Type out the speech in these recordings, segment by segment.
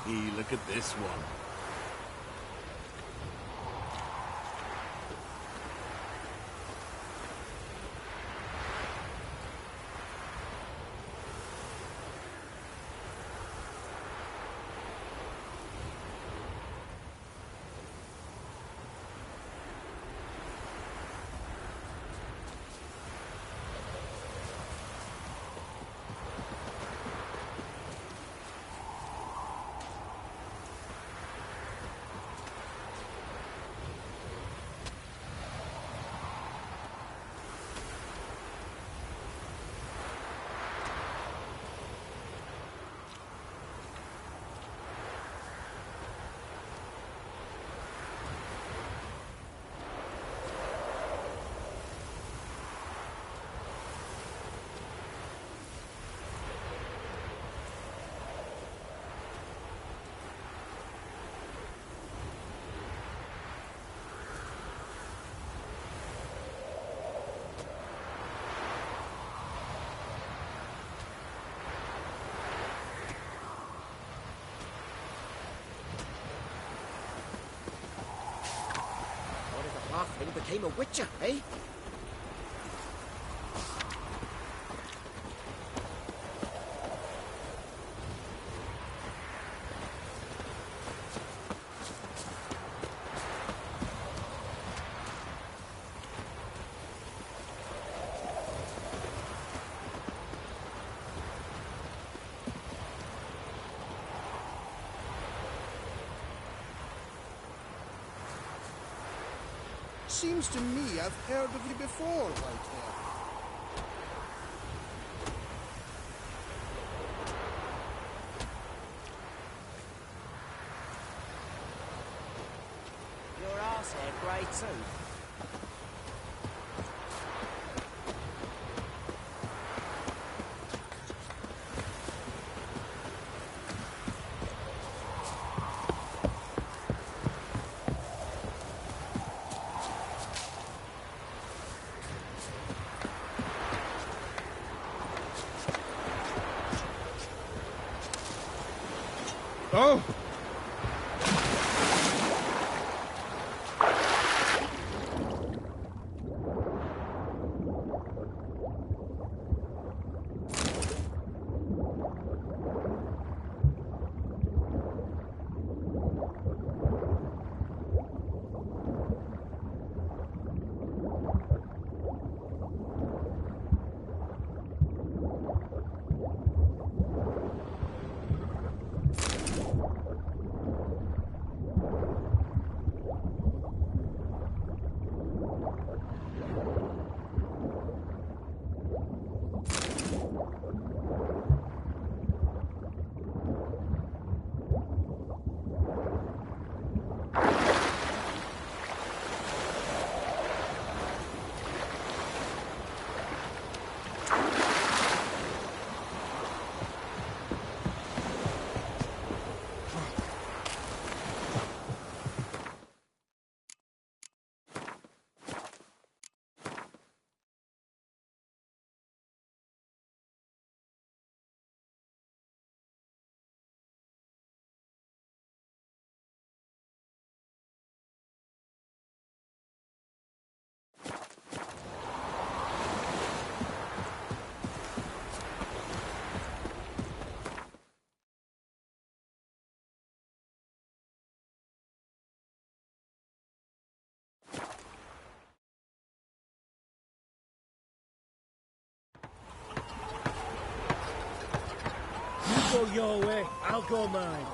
Hey, look at this one. Halfling became a witcher, eh? Seems to me I've heard of you before, Whitehair. Your arse hair grey too. Oh! Go your way, I'll go mine.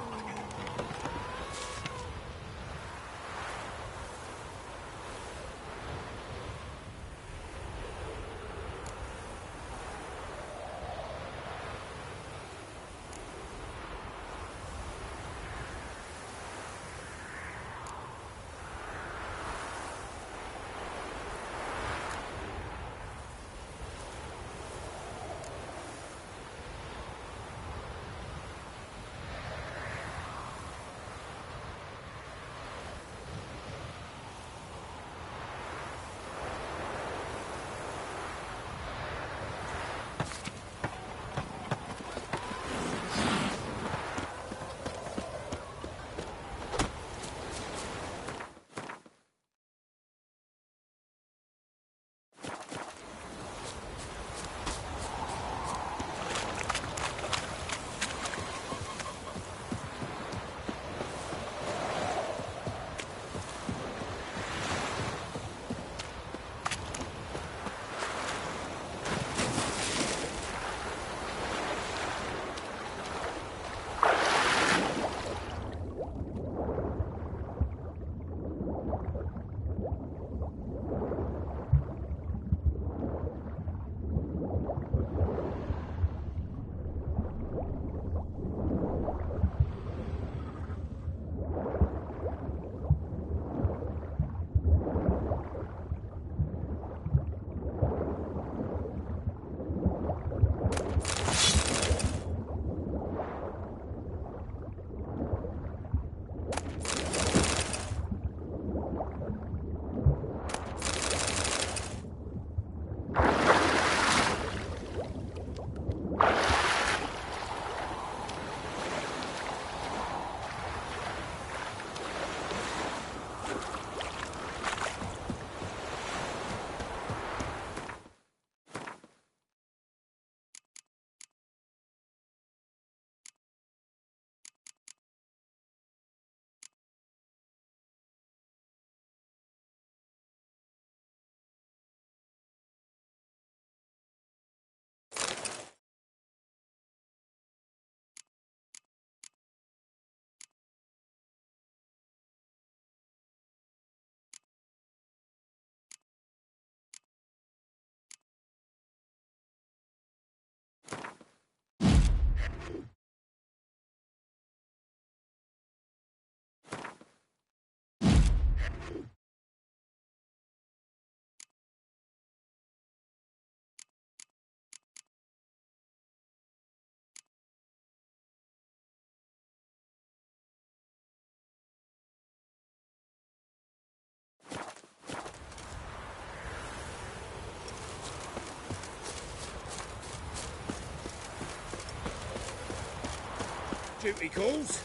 Duty calls.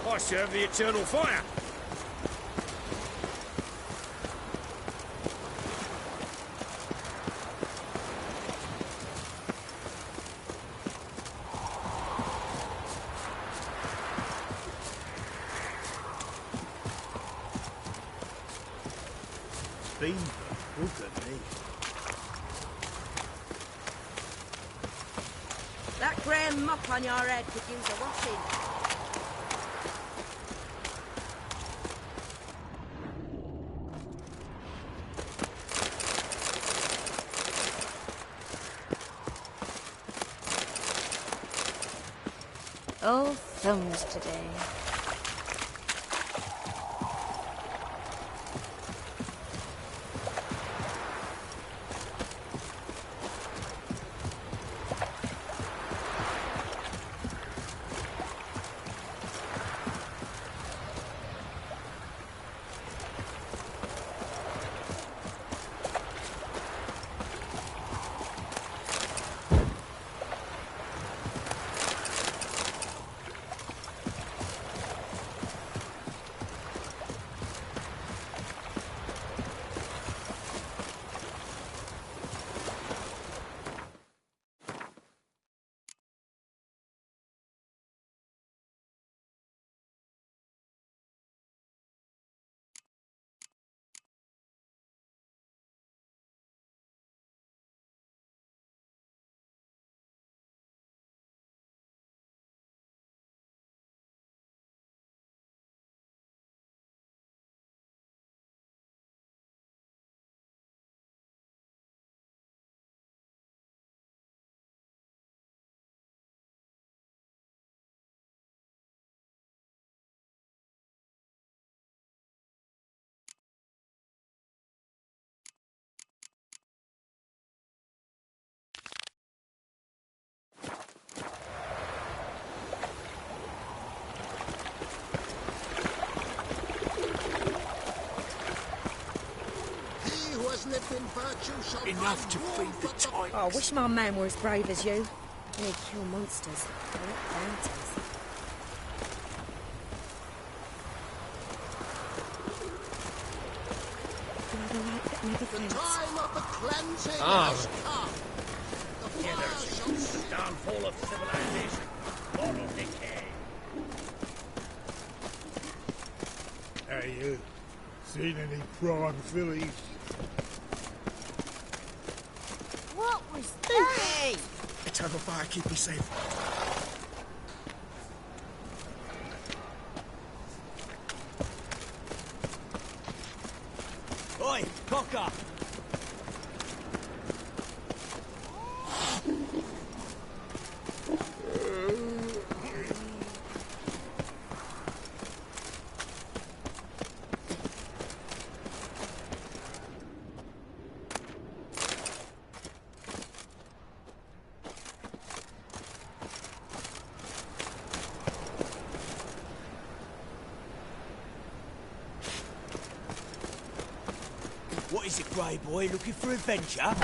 I serve the eternal fire. Beaver, look at me. That grey mop on your head could use a washing. All thumbs today. Enough to feed the tigers. Oh, I wish my man were as brave as you. He'd kill monsters, collect bounties. Another light that never fades. Time of the cleansing Ah. has come. The Yeah, fire there's shall the downfall of civilization. Moral decay. Hey, you. Seen any prime fillies? What was that? Eternal fire, keep me safe. Oi, cocker! What is it, Grey Boy? Looking for adventure?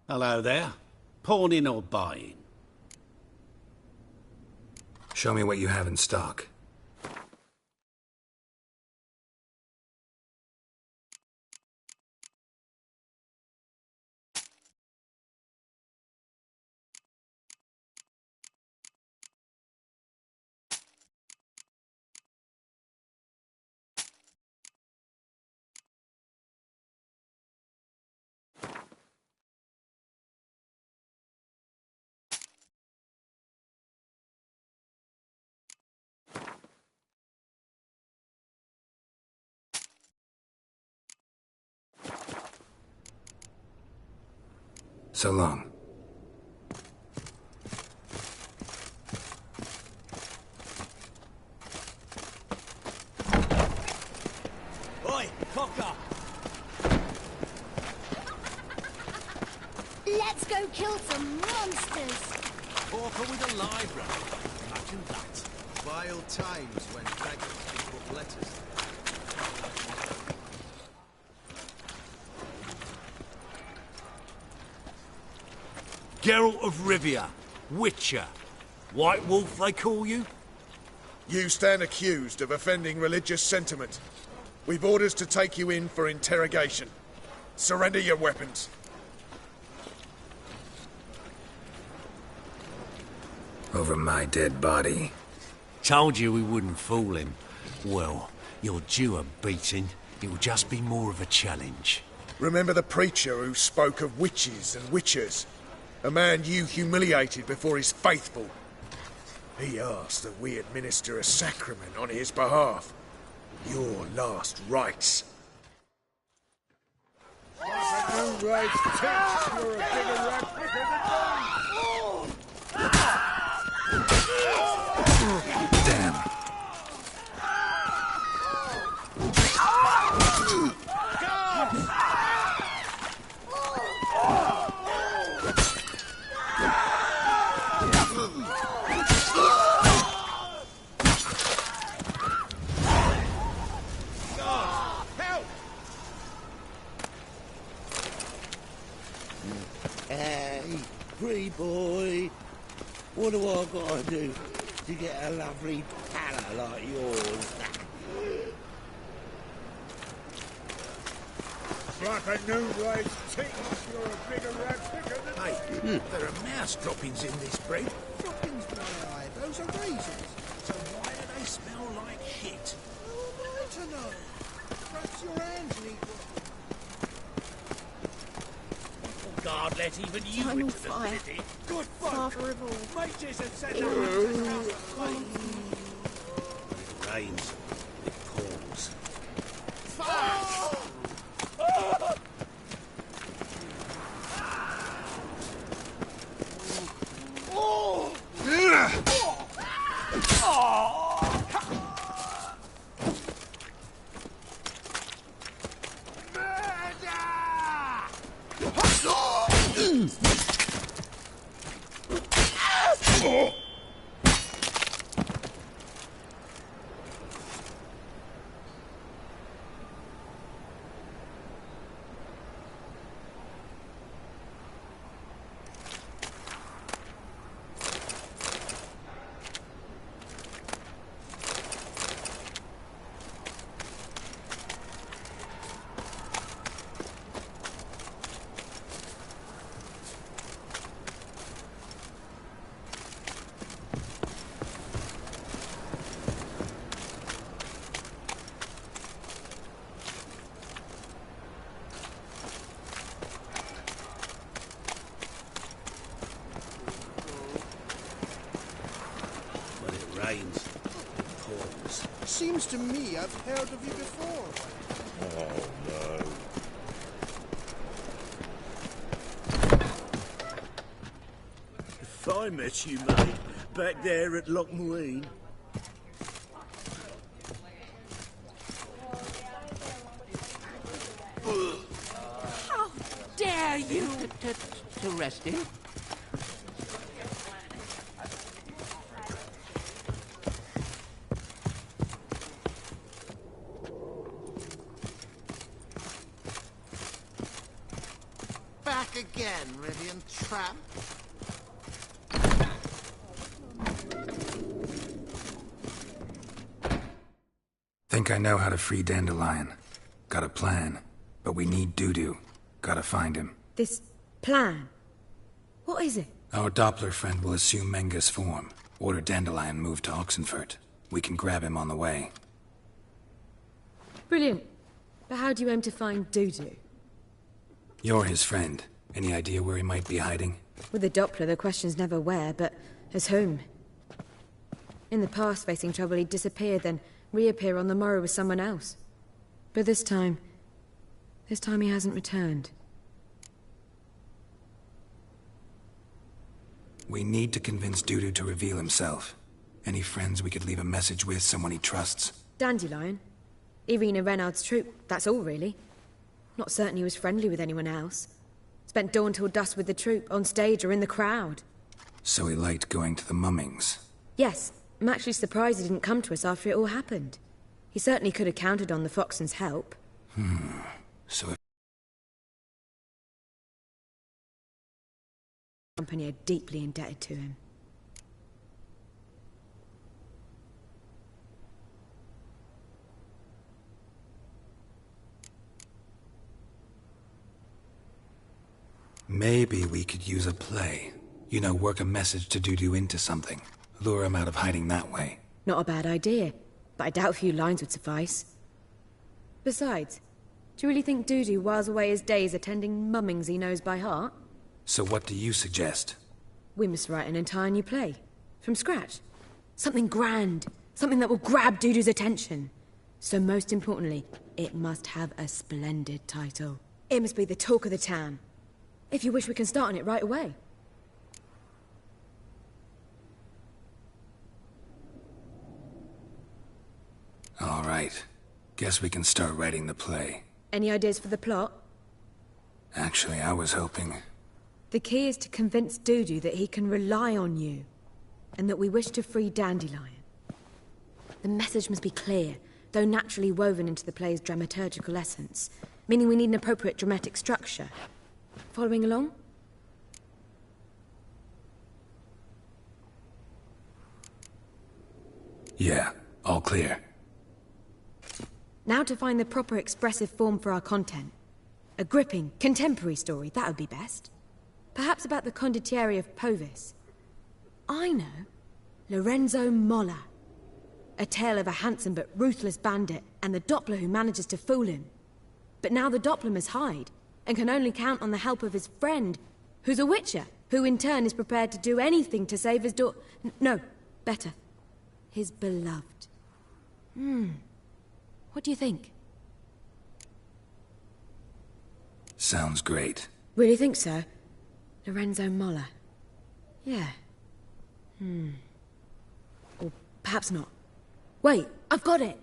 Hello there. Pawning or buying? Show me what you have in stock. So long. Oi, cocker! killed some monsters. Pauper with a library. Imagine that. Vile times when beggars can put letters. Geralt of Rivia. Witcher. White Wolf, they call you? You stand accused of offending religious sentiment. We've orders to take you in for interrogation. Surrender your weapons. Over my dead body. Told you we wouldn't fool him. Well, you're due a beating. It'll just be more of a challenge. Remember the preacher who spoke of witches and witchers? A man you humiliated before his faithful. He asked that we administer a sacrament on his behalf. Your last rites. New rights, tits. You're a bigger rat quicker than Damn. Hey, free boy. What do I gotta do to get a lovely palla like yours? like a new rice tits. You're a bigger rat quicker than Hey, there are mouse droppings in this bread. Droppings, my eye. Those are raisins. So why do they smell like shit? How am I to know? Perhaps your hands need God, let even you Final into the fire. city. Good folk. Father of all. Mages have set up a fight. It rains. It pours. When it rains, it pours. Seems to me I've heard of you before. Oh, no. If I met you, mate, back there at Lochmarine. How dare you! To rest him? Back again, Rivian tramp. Think I know how to free Dandelion. Got a plan. But we need Dudu. Gotta find him. This plan? What is it? Our Doppler friend will assume Menga's form. Order Dandelion moved to Oxenfurt. We can grab him on the way. Brilliant. But how do you aim to find Dudu? You're his friend. Any idea where he might be hiding? With the Doppler, the question's never where, but as whom. In the past, facing trouble, he'd disappear, then reappear on the morrow with someone else. But this time he hasn't returned. We need to convince Dudu to reveal himself. Any friends we could leave a message with, someone he trusts? Dandelion? Irina Renard's troop, that's all really. Not certain he was friendly with anyone else. Spent dawn till dusk with the troupe, on stage or in the crowd. So he liked going to the mummings. Yes, I'm actually surprised he didn't come to us after it all happened. He certainly could have counted on the Foxton's help. So if... The company are deeply indebted to him. Maybe we could use a play. You know, work a message to Dudu into something. Lure him out of hiding that way. Not a bad idea, but I doubt a few lines would suffice. Besides, do you really think Dudu whiles away his days attending mummings he knows by heart? So what do you suggest? We must write an entire new play. From scratch. Something grand. Something that will grab Dudu's attention. So most importantly, it must have a splendid title. It must be the talk of the town. If you wish, we can start on it right away. All right. Guess we can start writing the play. Any ideas for the plot? Actually, I was hoping... The key is to convince Dudu that he can rely on you, and that we wish to free Dandelion. The message must be clear, though naturally woven into the play's dramaturgical essence, meaning we need an appropriate dramatic structure. Following along? Yeah, all clear. Now to find the proper expressive form for our content. A gripping, contemporary story, that would be best. Perhaps about the condottieri of Povis. I know. Lorenzo Molla. A tale of a handsome but ruthless bandit, and the Doppler who manages to fool him. But now the Doppler must hide, and can only count on the help of his friend, who's a witcher, who in turn is prepared to do anything to save his no, better. His beloved. What do you think? Sounds great. Really think so? Lorenzo Molla. Yeah. Or perhaps not. Wait, I've got it!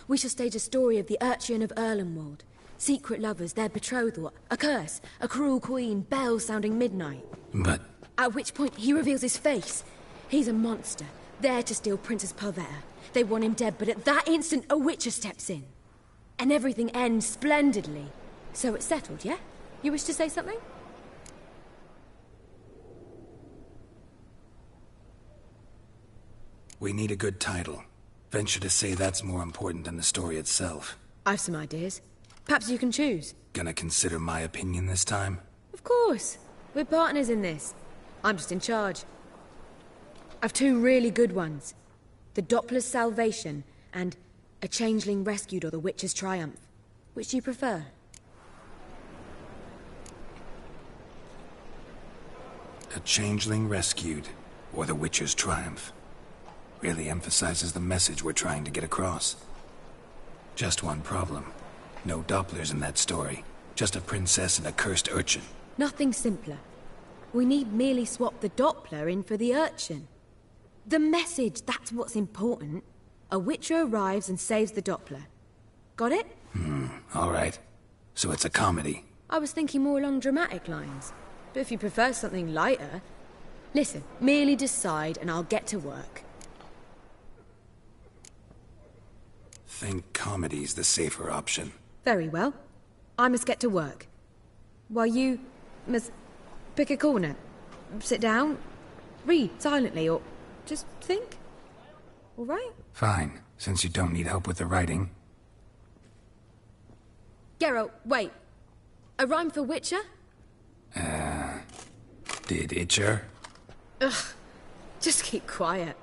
We shall stage a story of the Urchin of Erlenwald. Secret lovers, their betrothal, a curse, a cruel queen, bells sounding midnight. But... At which point he reveals his face. He's a monster, there to steal Princess Parvetta. They want him dead, but at that instant a witcher steps in. And everything ends splendidly. So it's settled, yeah? You wish to say something? We need a good title. Venture to say that's more important than the story itself. I've some ideas. Perhaps you can choose. Gonna consider my opinion this time? Of course. We're partners in this. I'm just in charge. I've two really good ones. The Doppler's Salvation and A Changeling Rescued or the Witcher's Triumph. Which do you prefer? A Changeling Rescued or the Witcher's Triumph. Really emphasizes the message we're trying to get across. Just one problem. No Dopplers in that story. Just a princess and a cursed urchin. Nothing simpler. We need merely swap the Doppler in for the urchin. The message, that's what's important. A witcher arrives and saves the Doppler. Got it? All right. So it's a comedy. I was thinking more along dramatic lines. But if you prefer something lighter... Listen, merely decide and I'll get to work. Think comedy's the safer option. Very well. I must get to work. While you must pick a corner, sit down, read silently, or just think. All right? Fine, since you don't need help with the writing. Geralt, wait. A rhyme for Witcher? Did Itcher? Ugh. Just keep quiet.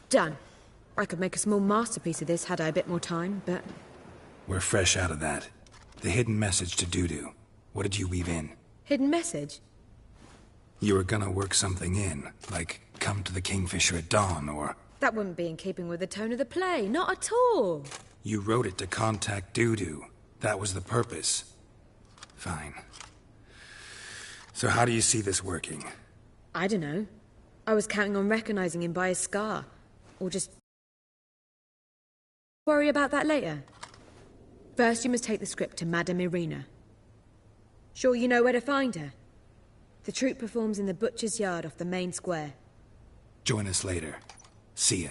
Done. I could make a small masterpiece of this had I a bit more time, but... We're fresh out of that. The hidden message to Dudu. What did you weave in? Hidden message? You were gonna work something in, like come to the Kingfisher at dawn, or... That wouldn't be in keeping with the tone of the play, not at all. You wrote it to contact Dudu. That was the purpose. Fine. So how do you see this working? I don't know. I was counting on recognizing him by his scar. Or just Worry about that later. First, you must take the script to Madame Irina. Sure you know where to find her? The troupe performs in the butcher's yard off the main square. Join us later. See ya.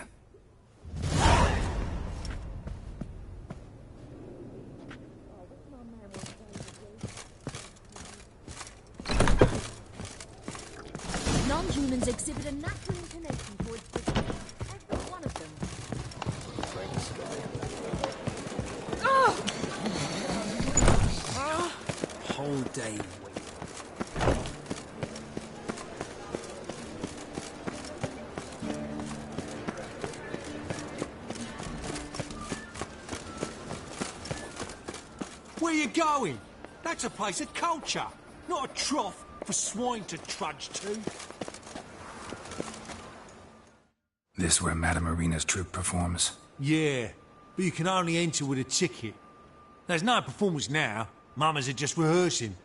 Non-humans exhibit a natural inclination towards precision. Every one of them. Whole day. Where you going? That's a place of culture, not a trough for swine to trudge to. This where Madame Irina's troupe performs? Yeah, but you can only enter with a ticket. There's no performance now. Mamas are just rehearsing.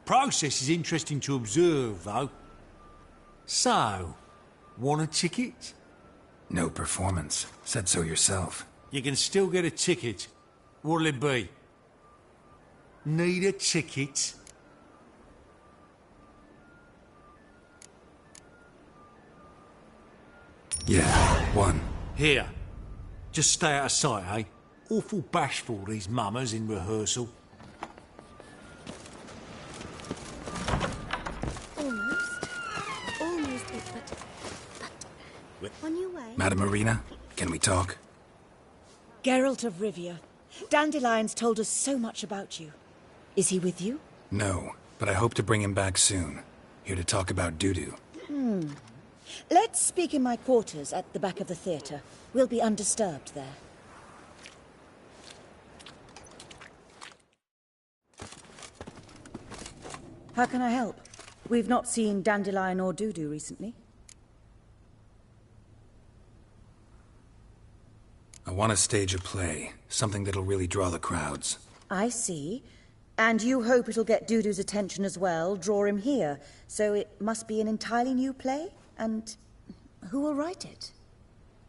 Process is interesting to observe, though. So, want a ticket? No performance. Said so yourself. You can still get a ticket. What'll it be? Need a ticket? Yeah, one. Here. Just stay out of sight, eh? Awful bashful, these mamas in rehearsal. Almost it, but on your way. Madame Irina, can we talk? Geralt of Rivia. Dandelion's told us so much about you. Is he with you? No, but I hope to bring him back soon. Here to talk about Dudu. Let's speak in my quarters at the back of the theatre. We'll be undisturbed there. How can I help? We've not seen Dandelion or Dudu recently. I want to stage a play, something that'll really draw the crowds. I see. And you hope it'll get Dudu's attention as well, draw him here. So it must be an entirely new play? And who will write it?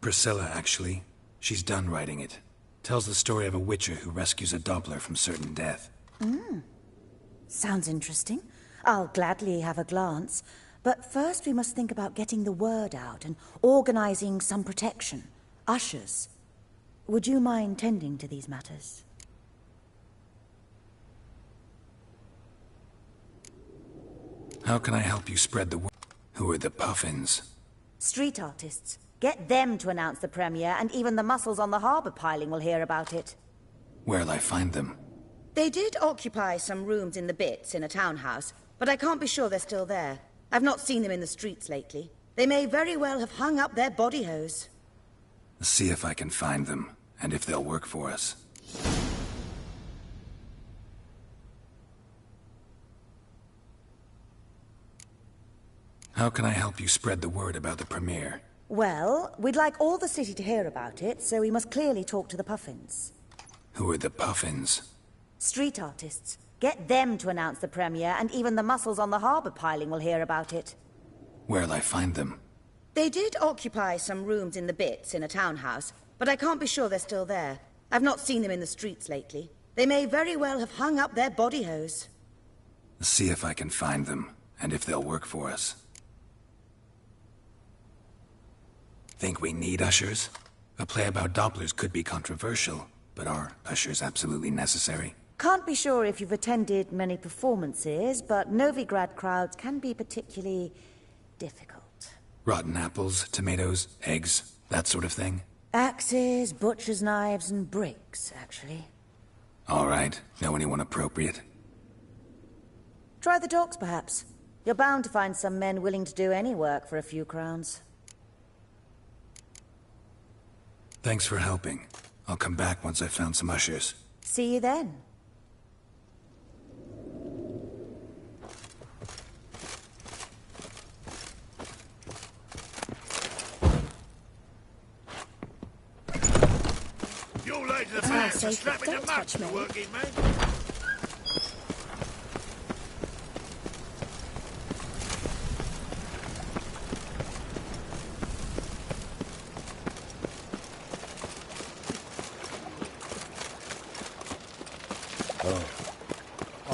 Priscilla, actually. She's done writing it. Tells the story of a witcher who rescues a Doppler from certain death. Sounds interesting. I'll gladly have a glance. But first we must think about getting the word out and organizing some protection. Ushers. Would you mind tending to these matters? How can I help you spread the word? Who are the Puffins? Street artists. Get them to announce the premiere, and even the muscles on the harbour piling will hear about it. Where'll I find them? They did occupy some rooms in the Bits in a townhouse, but I can't be sure they're still there. I've not seen them in the streets lately. They may very well have hung up their body hose. See if I can find them, and if they'll work for us. How can I help you spread the word about the premiere? Well, we'd like all the city to hear about it, so we must clearly talk to the Puffins. Who are the Puffins? Street artists. Get them to announce the premiere, and even the muscles on the harbour piling will hear about it. Where'll I find them? They did occupy some rooms in the Bits in a townhouse, but I can't be sure they're still there. I've not seen them in the streets lately. They may very well have hung up their body hose. See if I can find them, and if they'll work for us. Think we need ushers? A play about Dopplers could be controversial, but are ushers absolutely necessary? Can't be sure if you've attended many performances, but Novigrad crowds can be particularly difficult. Rotten apples, tomatoes, eggs, that sort of thing? Axes, butcher's knives, and bricks, actually. All right. Know anyone appropriate? Try the docks, perhaps. You're bound to find some men willing to do any work for a few crowns. Thanks for helping. I'll come back once I've found some ushers. See you then. You're late to the pants and slapping the mud for the working man.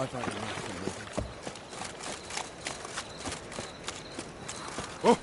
I've had enough of living. Oh!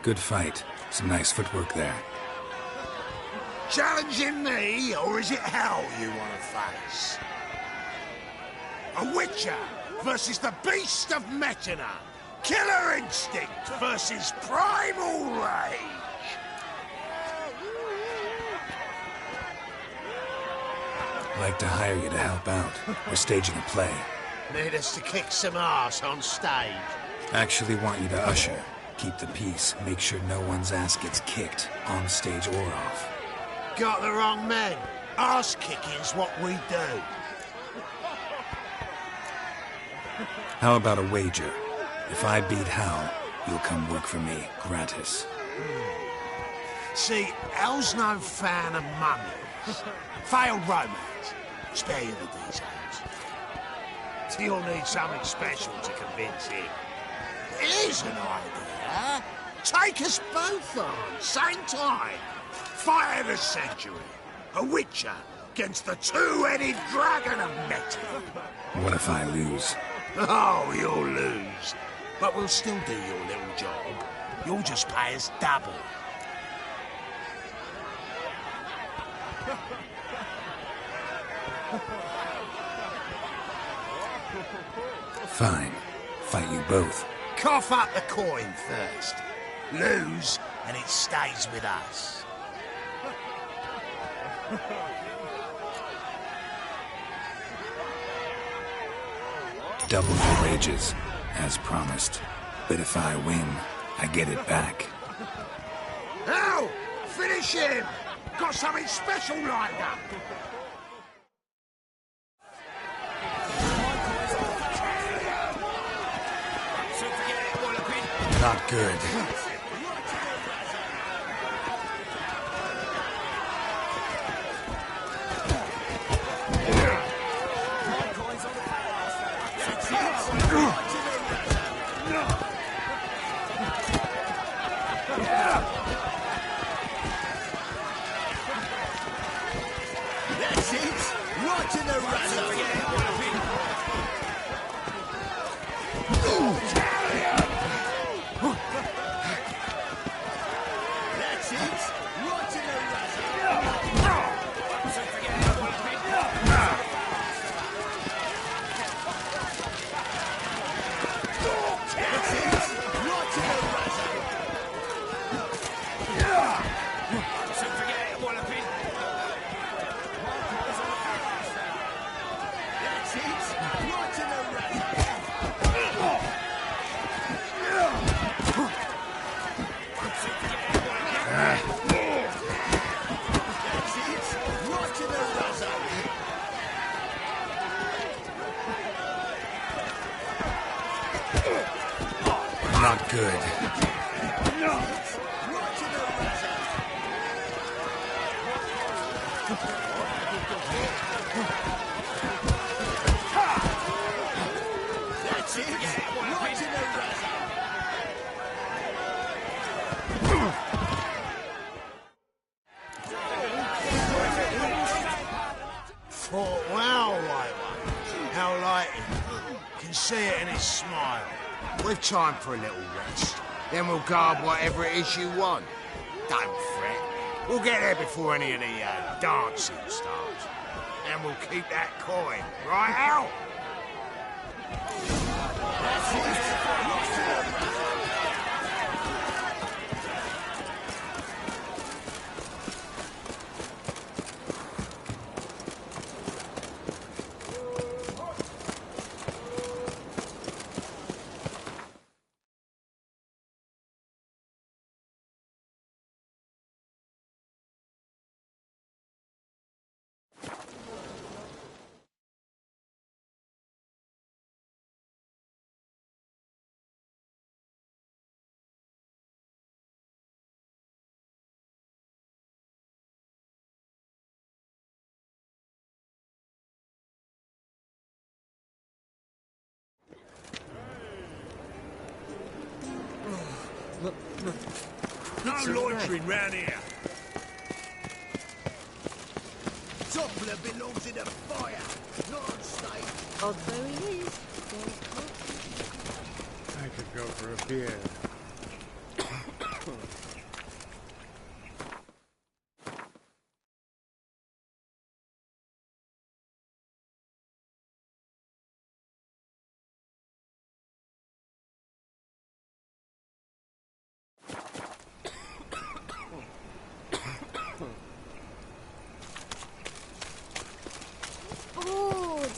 Good fight. Some nice footwork there. Challenging me, or is it hell you want to face? A Witcher versus the Beast of Metina. Killer instinct versus primal rage. I'd like to hire you to help out. We're staging a play. Need us to kick some ass on stage. Actually want you to usher. Keep the peace. Make sure no one's ass gets kicked, on stage or off. Got the wrong men. Ass kicking's what we do. How about a wager? If I beat Hal, you'll come work for me, gratis. See, Hal's no fan of mummies. Failed romance. Spare you the details. You'll need something special to convince him. Here's an idea. Take us both on, same time. Fight of the century. A Witcher against the two-headed dragon of Metal. What if I lose? Oh, you'll lose. But we'll still do your little job. You'll just pay us double. Fine. Fight you both. Cough up the coin first. Lose, and it stays with us. Double your wages, as promised. But if I win, I get it back. Now, finish him! Got something special lined up. Not good. That's it! Right in the razor! That's it! Right in the razor! That's it! Right in the razor! That's it! Right in the razor! That's it! Right in the razor! Not good. Right in the razor! That's it! Right in the razor! thought, well, wait, how like him. Can see it in his smile. We've time for a little rest. Then we'll guard whatever it is you want. Don't fret. We'll get there before any of the dancing starts. And we'll keep that coin, right, Al? No loitering round here. Toppler belongs in a fire, not on stage. Oh, there he is. I could go for a beer. Bored.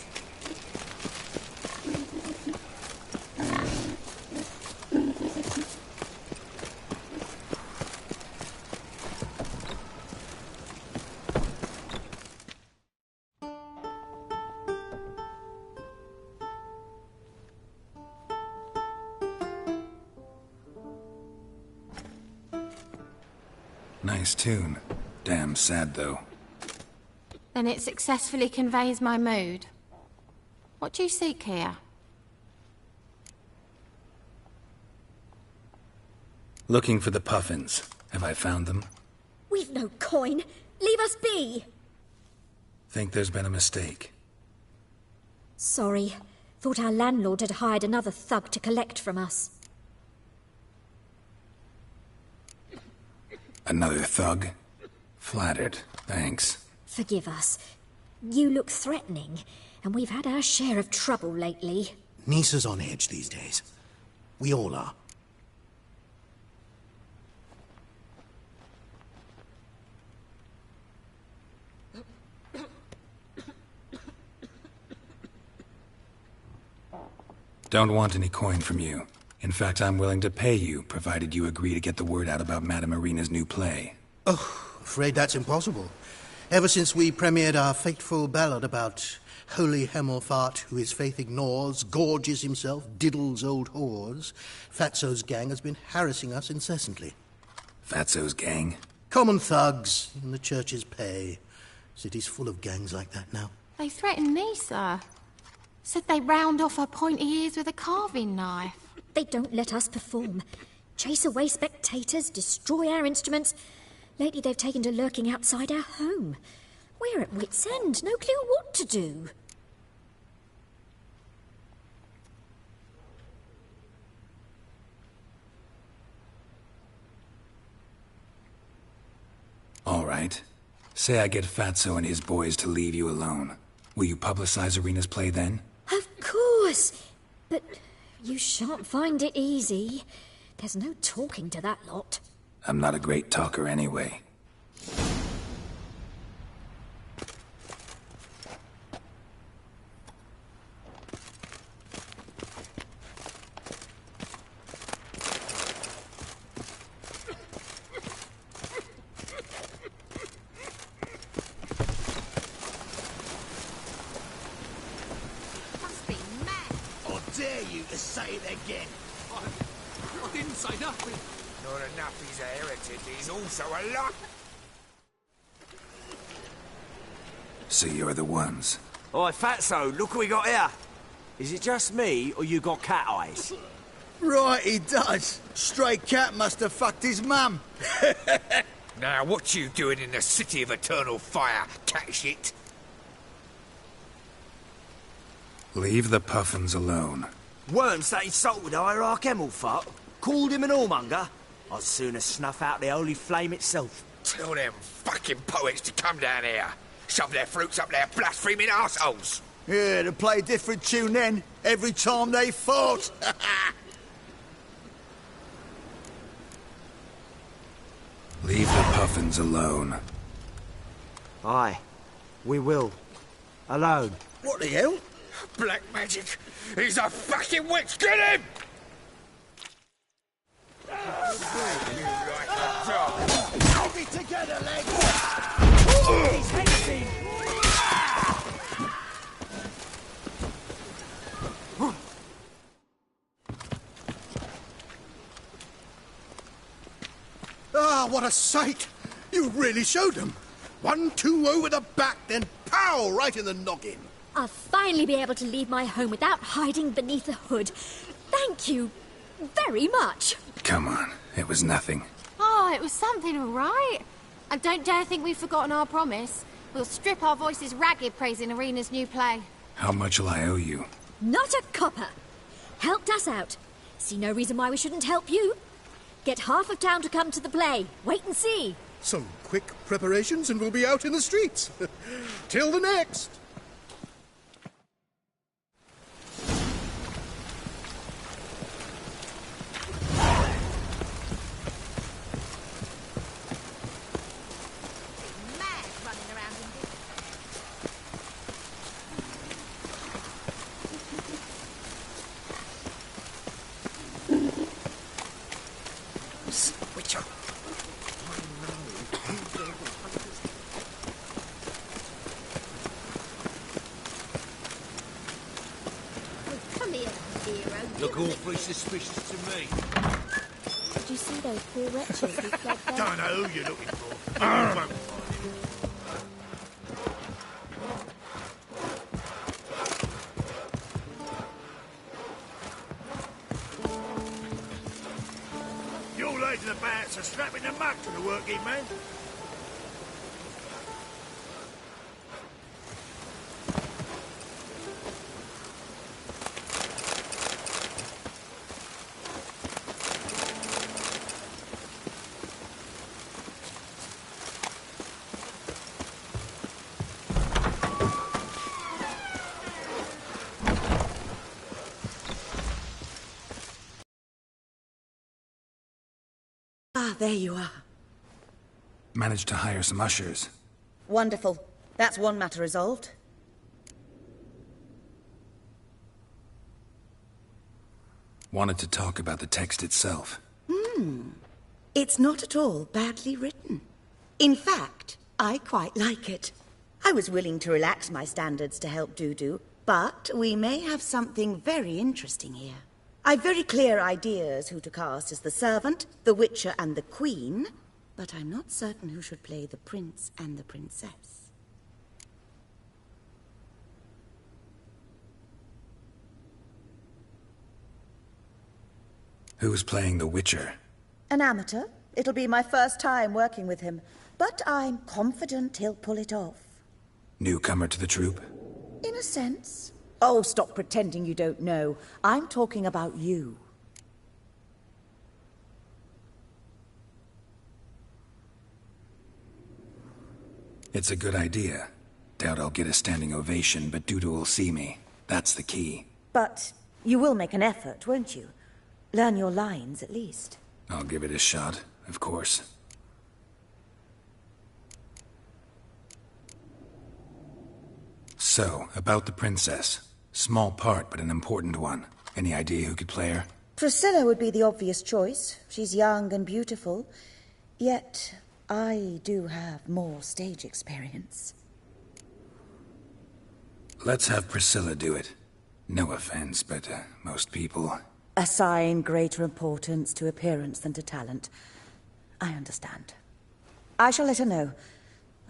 Nice tune. Damn sad, though. Then it successfully conveys my mood. What do you seek here? Looking for the puffins. Have I found them? We've no coin. Leave us be. Think there's been a mistake. Sorry. Thought our landlord had hired another thug to collect from us. Another thug? Flattered. Thanks. Forgive us. You look threatening, and we've had our share of trouble lately. Nisa's on edge these days. We all are. Don't want any coin from you. In fact, I'm willing to pay you, provided you agree to get the word out about Madame Irina's new play. Oh, afraid that's impossible. Ever since we premiered our fateful ballad about holy Hemelfart, who his faith ignores, gorges himself, diddles old whores, Fatso's gang has been harassing us incessantly. Fatso's gang? Common thugs in the church's pay. City's full of gangs like that now. They threatened Nisa. Said they round off her pointy ears with a carving knife. They don't let us perform. Chase away spectators, destroy our instruments. Lately they've taken to lurking outside our home. We're at wit's end, no clue what to do. All right. Say I get Fatso and his boys to leave you alone. Will you publicize Irina's play then? Of course! But you shan't find it easy. There's no talking to that lot. I'm not a great talker anyway. Say it again. I didn't say nothing. Not enough he's a heretic, he's also a lot. So you're the ones. Oi, Fatso, look what we got here. Is it just me, or you got cat eyes? Right, he does. Stray cat must have fucked his mum. Now, what you doing in the city of eternal fire, cat shit? Leave the puffins alone. Worms that insulted Hierarch Hemmelfart, called him an whoremonger. I'd sooner snuff out the holy flame itself. Tell them fucking poets to come down here. Shove their fruits up their blaspheming arseholes. Yeah, to play a different tune then, every time they fought. Leave the puffins alone. Aye, we will. Alone. What the hell? Black magic. He's a fucking witch. Get him! Keep it together, legs! He's heading! Ah, what a sight! You really showed them. 1-2 over the back, then pow! Right in the noggin. I'll finally be able to leave my home without hiding beneath a hood. Thank you very much. Come on, it was nothing. Oh, it was something, all right. And don't dare think we've forgotten our promise. We'll strip our voices ragged praising Arena's new play. How much will I owe you? Not a copper. Helped us out. See no reason why we shouldn't help you. Get half of town to come to the play. Wait and see. Some quick preparations and we'll be out in the streets. Till the next. Look awfully suspicious to me. Did you see those poor wretches who fled there? Don't know who you're looking for. You won't find him. Your lads and the bats are strapping the muck to the working man. Ah, there you are. Managed to hire some ushers. Wonderful. That's one matter resolved. Wanted to talk about the text itself. It's not at all badly written. In fact, I quite like it. I was willing to relax my standards to help Dudu, but we may have something very interesting here. I've very clear ideas who to cast as the servant, the witcher and the queen, but I'm not certain who should play the prince and the princess. Who's playing the Witcher? An amateur. It'll be my first time working with him, but I'm confident he'll pull it off. Newcomer to the troupe? In a sense. Oh, stop pretending you don't know. I'm talking about you. It's a good idea. Doubt I'll get a standing ovation, but Dudu will see me. That's the key. But you will make an effort, won't you? Learn your lines, at least. I'll give it a shot, of course. So, about the princess. Small part, but an important one. Any idea who could play her? Priscilla would be the obvious choice. She's young and beautiful. Yet, I do have more stage experience. Let's have Priscilla do it. No offense, but most people... Assign greater importance to appearance than to talent. I understand. I shall let her know.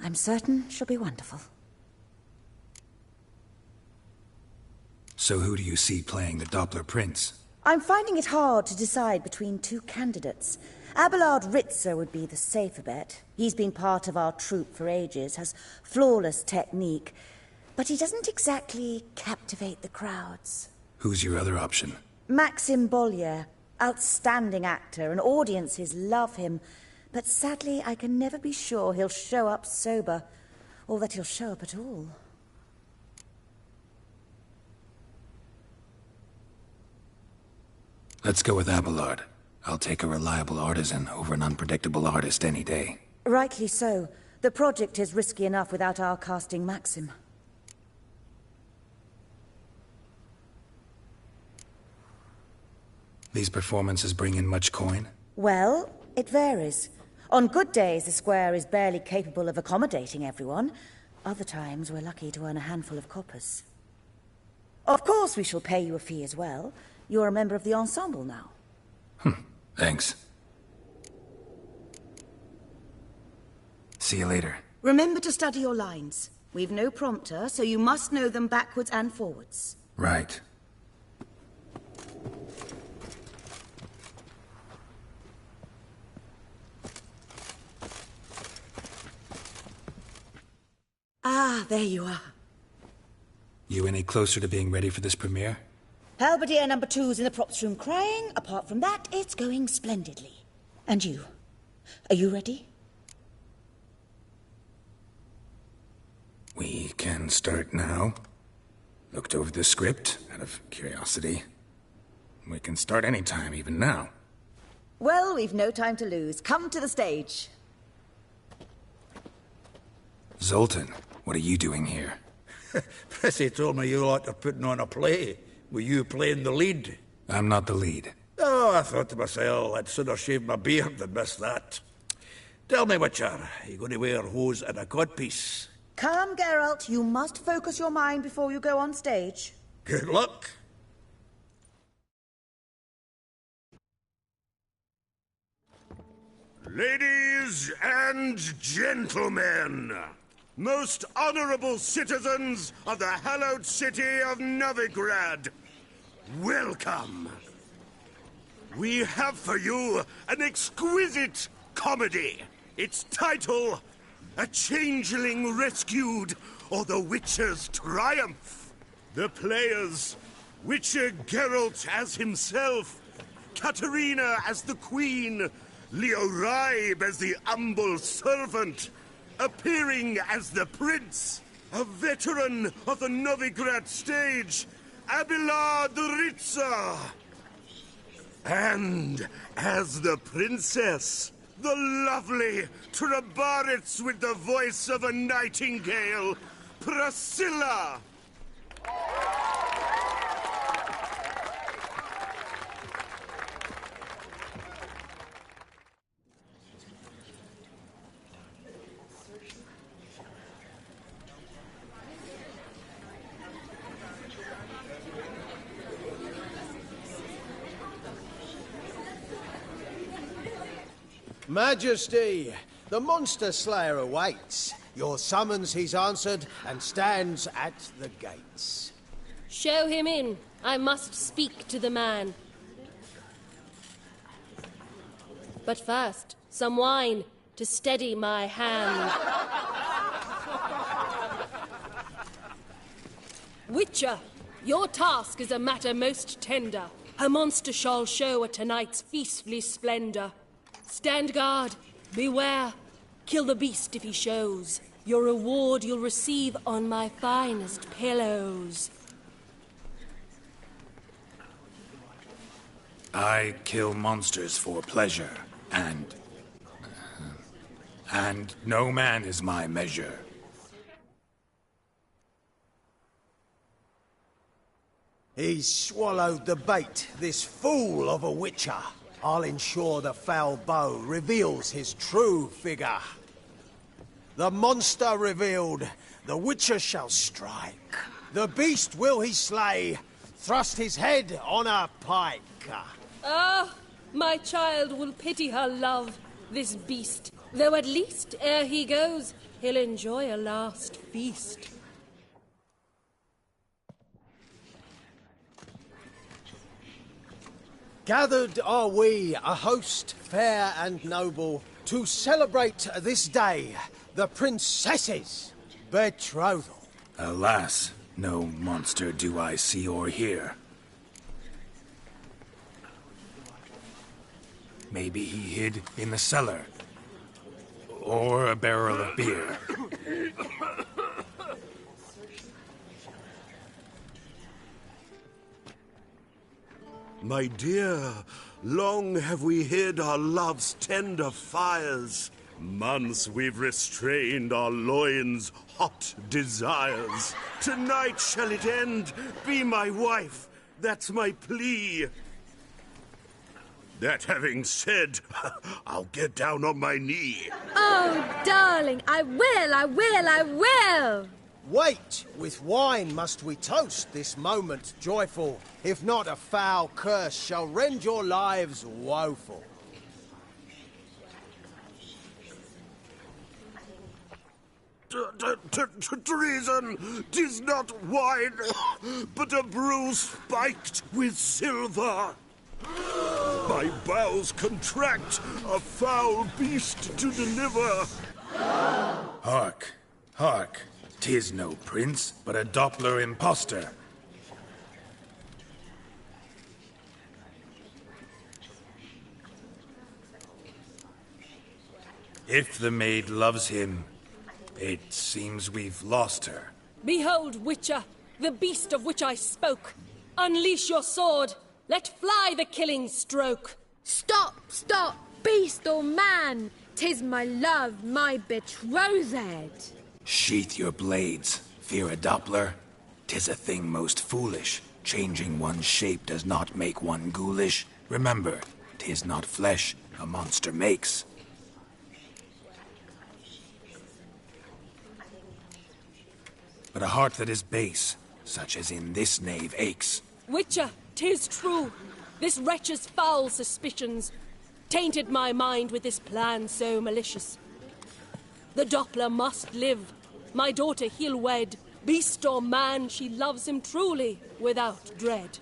I'm certain she'll be wonderful. So who do you see playing the Doppler Prince? I'm finding it hard to decide between two candidates. Abelard Ritzer would be the safer bet. He's been part of our troupe for ages, has flawless technique. but he doesn't exactly captivate the crowds. Who's your other option? Maxim Bollier, outstanding actor, and audiences love him. But sadly, I can never be sure he'll show up sober, or that he'll show up at all. Let's go with Abelard. I'll take a reliable artisan over an unpredictable artist any day. Rightly so. The project is risky enough without our casting Maxim. These performances bring in much coin? Well, it varies. On good days, the square is barely capable of accommodating everyone. Other times, we're lucky to earn a handful of coppers. Of course, we shall pay you a fee as well. You're a member of the ensemble now. Thanks. See you later. Remember to study your lines. We've no prompter, so you must know them backwards and forwards. Right. Ah, there you are. You any closer to being ready for this premiere? Halberdier number 2's in the props room crying. Apart from that, it's going splendidly. And you? Are you ready? We can start now. Looked over the script, out of curiosity. We can start any time, even now. Well, we've no time to lose. Come to the stage. Zoltan, what are you doing here? Prissy told me you lot are putting on a play. Were you playing the lead? I'm not the lead. Oh, I thought to myself, I'd sooner shave my beard than miss that. Tell me, Witcher, are you going to wear hose and a codpiece? Calm, Geralt. You must focus your mind before you go on stage. Good luck. Ladies and gentlemen, most honorable citizens of the hallowed city of Novigrad, welcome. We have for you an exquisite comedy. Its title, A Changeling Rescued, or The Witcher's Triumph. The players, Witcher Geralt as himself, Katerina as the Queen, Leo Ribe as the humble servant, appearing as the Prince, a veteran of the Novigrad stage, Abelard the Ritzer. And as the Princess, the lovely Trabaritz with the voice of a nightingale, Priscilla. Majesty, the Monster Slayer awaits. Your summons he's answered and stands at the gates. Show him in. I must speak to the man. But first, some wine to steady my hand. Witcher, your task is a matter most tender. A monster shall show at tonight's feastly splendor. Stand guard, beware, kill the beast if he shows. Your reward you'll receive on my finest pillows. I kill monsters for pleasure, and no man is my measure. He's swallowed the bait, this fool of a Witcher. I'll ensure the foul bow reveals his true figure. The monster revealed, the Witcher shall strike. The beast will he slay, thrust his head on a pike. Ah, my child will pity her love, this beast. Though at least, ere he goes, he'll enjoy a last feast. Gathered are we, a host fair and noble, to celebrate this day, the princess's betrothal. Alas, no monster do I see or hear. Maybe he hid in the cellar. Or a barrel of beer. My dear, long have we hid our love's tender fires. Months we've restrained our loins' hot desires. Tonight shall it end. Be my wife. That's my plea. That having said, I'll get down on my knee. Oh, darling, I will! Wait, with wine must we toast this moment joyful. If not, a foul curse shall rend your lives woeful. Treason! 'Tis not wine, but a brew spiked with silver. My bowels contract, a foul beast to deliver. Hark, hark. 'Tis no prince, but a Doppler impostor. If the maid loves him, it seems we've lost her. Behold, Witcher, the beast of which I spoke. Unleash your sword. Let fly the killing stroke. Stop, beast or man! 'Tis my love, my betrothed. Sheath your blades, fear a Doppler. 'Tis a thing most foolish. Changing one's shape does not make one ghoulish. Remember, 'tis not flesh a monster makes. But a heart that is base, such as in this knave aches. Witcher, 'tis true. This wretch's foul suspicions tainted my mind with this plan so malicious. The Doppler must live. My daughter he'll wed. Beast or man, she loves him truly, without dread.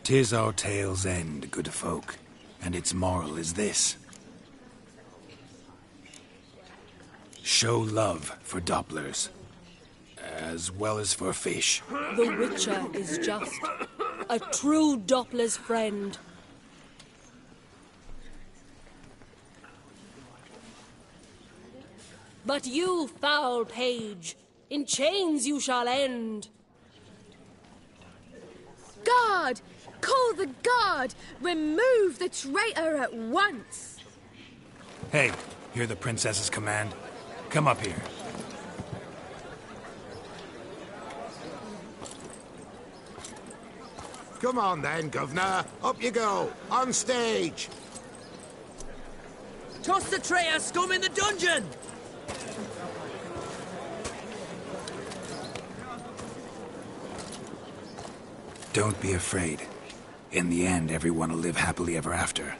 'Tis our tale's end, good folk, and its moral is this. Show love for Dopplers, as well as for fish. The Witcher is just a true Doppler's friend. But you, foul page, in chains you shall end. Guard! Call the guard! Remove the traitor at once! Hey, hear the princess's command? Come up here. Come on then, Governor. Up you go. On stage. Toss the traitor scum in the dungeon! Don't be afraid. In the end, everyone will live happily ever after.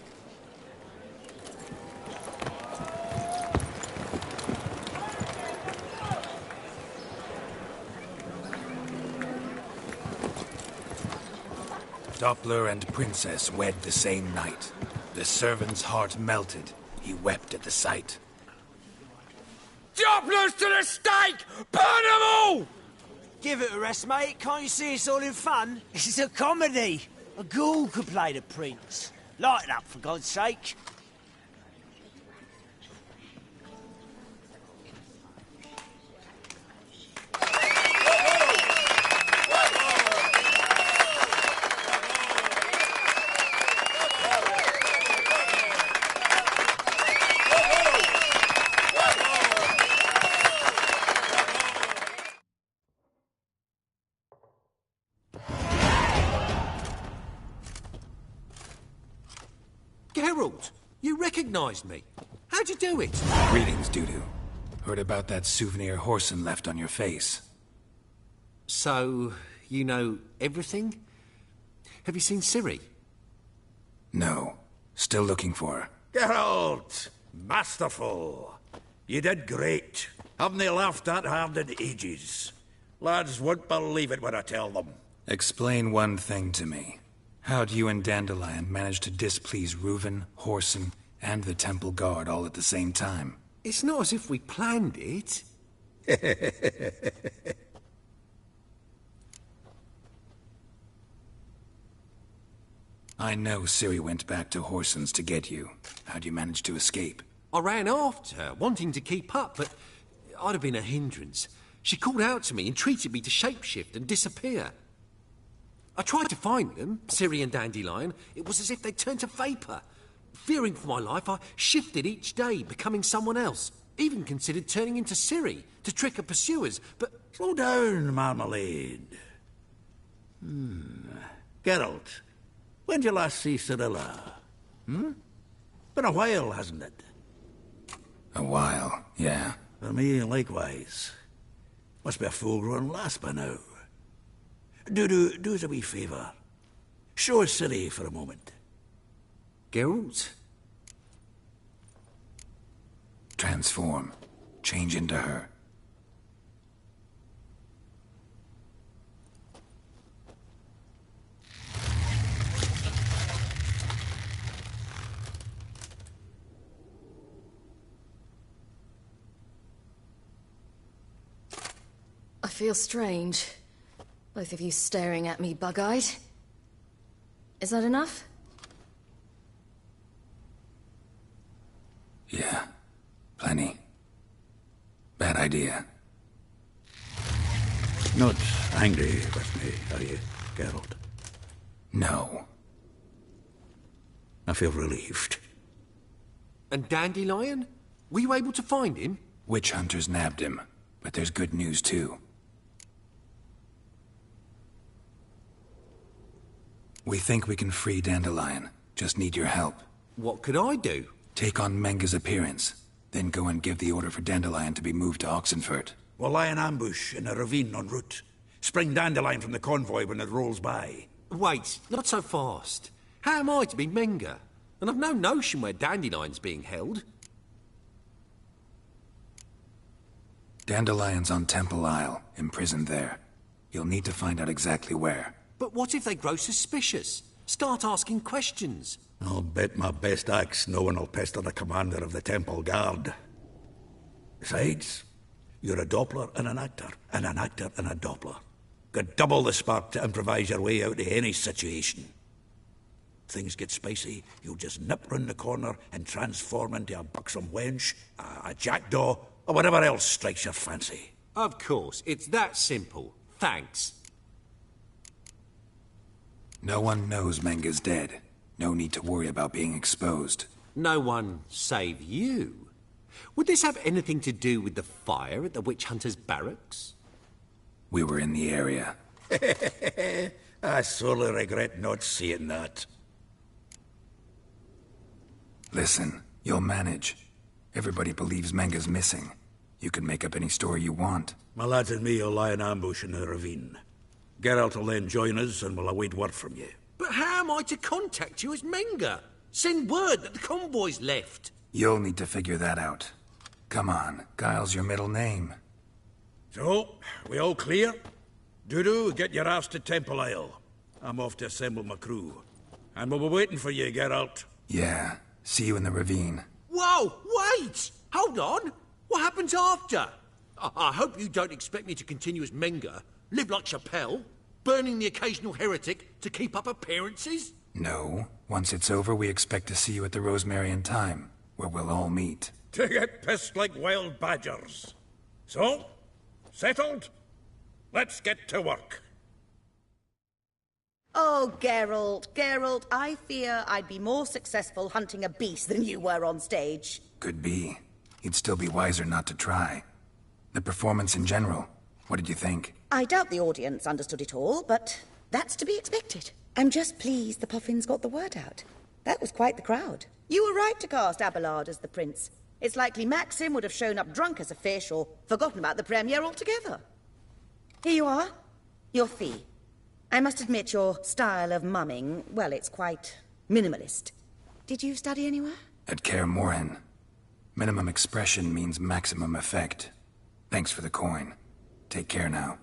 Doppler and Princess wed the same night. The servant's heart melted. He wept at the sight. Dopplers to the stake! Burn them all! Give it a rest, mate. Can't you see it's all in fun? This is a comedy. A ghoul could play the prince. Lighten up, for God's sake. Geralt, you recognized me. How'd you do it? Greetings, Dudu. Heard about that souvenir Horson left on your face. So, you know everything? Have you seen Ciri? No. Still looking for her. Geralt! Masterful! You did great. Haven't they laughed that hard in ages? Lads won't believe it when I tell them. Explain one thing to me. How'd you and Dandelion manage to displease Reuven, Horson, and the Temple Guard all at the same time? It's not as if we planned it. I know Ciri went back to Horson's to get you. How'd you manage to escape? I ran after her, wanting to keep up, but I'd have been a hindrance. She called out to me, entreated me to shapeshift and disappear. I tried to find them, Ciri and Dandelion. It was as if they'd turned to vapour. Fearing for my life, I shifted each day, becoming someone else. Even considered turning into Ciri to trick her pursuers, but... Slow down, Marmalade. Geralt, when did you last see Cirilla? Been a while, hasn't it? A while, yeah. For me, likewise. Must be a full-grown lass by now. Do us a wee favour. Show us Ciri for a moment. Geralt? Transform. Change into her. I feel strange. Both of you staring at me bug-eyed. Is that enough? Yeah. Plenty. Bad idea. Not angry with me, are you, Geralt? No. I feel relieved. And Dandelion? Were you able to find him? Witch hunters nabbed him, but there's good news too. We think we can free Dandelion. Just need your help. What could I do? Take on Menga's appearance, then go and give the order for Dandelion to be moved to Oxenfurt. We'll lie in ambush in a ravine en route. Spring Dandelion from the convoy when it rolls by. Wait, not so fast. How am I to be Menga? And I've no notion where Dandelion's being held. Dandelion's on Temple Isle, imprisoned there. You'll need to find out exactly where. But what if they grow suspicious? Start asking questions? I'll bet my best axe no one will pester the commander of the Temple Guard. Besides, you're a Doppler and an actor and a Doppler. Got double the spark to improvise your way out of any situation. Things get spicy, you'll just nip round the corner and transform into a buxom wench, a jackdaw, or whatever else strikes your fancy. Of course, it's that simple. Thanks. No one knows Menga's dead. No need to worry about being exposed. No one save you. Would this have anything to do with the fire at the witch hunter's barracks? We were in the area. I sorely regret not seeing that. Listen, you'll manage. Everybody believes Menga's missing. You can make up any story you want. My lads and me will lie in ambush in the ravine. Geralt will then join us and we'll await word from you. But how am I to contact you as Menga? Send word that the convoy's left. You'll need to figure that out. Come on, Guile's your middle name. So, we all clear? Dudu, get your ass to Temple Isle. I'm off to assemble my crew. And we'll be waiting for you, Geralt. Yeah, see you in the ravine. Whoa, wait! Hold on! What happens after? I hope you don't expect me to continue as Menga, live like Chappelle, burning the occasional heretic to keep up appearances? No. Once it's over, we expect to see you at the Rosemary in Time, where we'll all meet. To get pissed like wild badgers. So, settled? Let's get to work. Oh, Geralt, I fear I'd be more successful hunting a beast than you were on stage. Could be. You'd still be wiser not to try. The performance in general, what did you think? I doubt the audience understood it all, but that's to be expected. I'm just pleased the Puffins got the word out. That was quite the crowd. You were right to cast Abelard as the prince. It's likely Maxim would have shown up drunk as a fish or forgotten about the premiere altogether. Here you are, your fee. I must admit your style of mumming, well, it's quite minimalist. Did you study anywhere? At Kaer Morhen. Minimum expression means maximum effect. Thanks for the coin. Take care now.